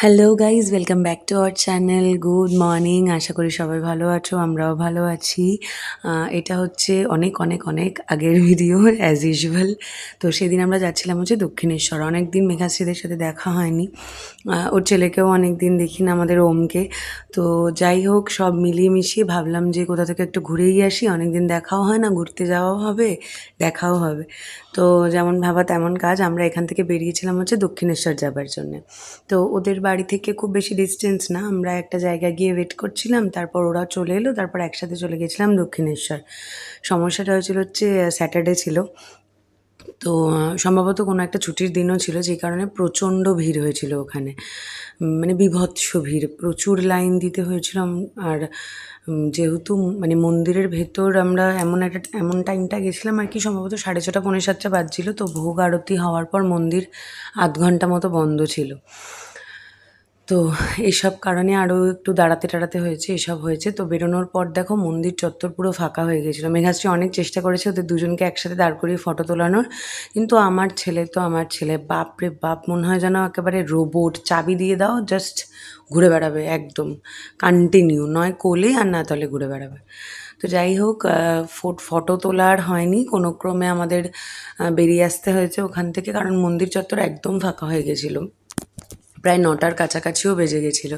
Hello guys, welcome back to our channel. Good morning, আশা করি সবাই ভালো আছো, আমরাও ভালো আছি। এটা হচ্ছে অনেক অনেক অনেক আগের ভিডিও অ্যাজ ইউজুয়াল। তো সেদিন আমরা যাচ্ছিলাম হচ্ছে দক্ষিণেশ্বর। অনেক দিন মেঘাশ্রীদের সাথে দেখা হয়নি, ওর ছেলেকেও অনেক দিন দেখি না, আমাদের ওমকে। তো যাই হোক, সব মিলিয়ে মিশিয়ে ভাবলাম যে কোথা থেকে একটু ঘুরেই আসি, অনেক দিন দেখাও হয় না, ঘুরতে যাওয়াও হবে, দেখাও হবে। তো যেমন ভাবা তেমন কাজ, আমরা এখান থেকে বেরিয়েছিলাম হচ্ছে দক্ষিণেশ্বর যাবার জন্যে। তো ওদের বাড়ি থেকে খুব বেশি ডিস্টেন্স না, আমরা একটা জায়গায় গিয়ে ওয়েট করছিলাম, তারপর ওরা চলে এলো, তারপর একসাথে চলে গেছিলাম দক্ষিণেশ্বর। সমস্যাটা হয়েছিল হচ্ছে স্যাটারডে ছিল, তো সম্ভবত কোনো একটা ছুটির দিনও ছিল, যে কারণে প্রচণ্ড ভিড় হয়েছিল ওখানে। মানে বীভৎস ভিড়, প্রচুর লাইন দিতে হয়েছিল। আর যেহেতু মানে মন্দিরের ভেতর আমরা এমন টাইমটা গেছিলাম আর কি, সম্ভবত 6:30 6:45 বাজছিল। তো ভোগ আরতি হওয়ার পর মন্দির আধ ঘন্টা মতো বন্ধ ছিল। তো এইসব কারণে আরও একটু দাঁড়াতে টাড়াতে হয়েছে, এসব হয়েছে। তো বেরোনোর পর দেখো মন্দির চত্বর পুরো ফাঁকা হয়ে গেছিলো। মেঘাশ্রী অনেক চেষ্টা করেছে ওদের দুজনকে একসাথে দাঁড় করিয়ে ফটো তোলানোর, কিন্তু আমার ছেলে বাপ রে বাপ, মনে হয় যেন একেবারে রোবট। চাবি দিয়ে দাও, জাস্ট ঘুরে বেড়াবে একদম কন্টিনিউ, নয় কোলে আর না তলে ঘুরে বেড়াবে। তো যাই হোক, ফটো তোলা আর হয়নি, কোনো ক্রমে আমাদের বেরিয়ে আসতে হয়েছে ওখান থেকে, কারণ মন্দির চত্বর একদম ফাঁকা হয়ে গেছিলো। প্রায় 9টার কাছাকাছিও বেজে গেছিলো।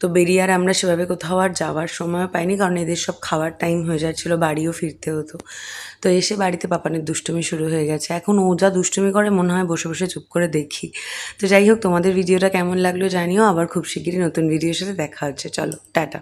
তো বেরিয়ে আর আমরা সেভাবে কোথাও আর যাওয়ার সময়ও পাইনি, কারণ এদের সব খাওয়ার টাইম হয়ে যাচ্ছিলো, বাড়িও ফিরতে হতো। তো এসে বাড়িতে পাপানের দুষ্টুমি শুরু হয়ে গেছে। এখন ও যা দুষ্টুমি করে মনে হয় বসে বসে চুপ করে দেখি। তো যাই হোক, তোমাদের ভিডিওটা কেমন লাগলো জানিও। আবার খুব শিগগিরই নতুন ভিডিওর সাথে দেখা হচ্ছে। চলো, টাটা।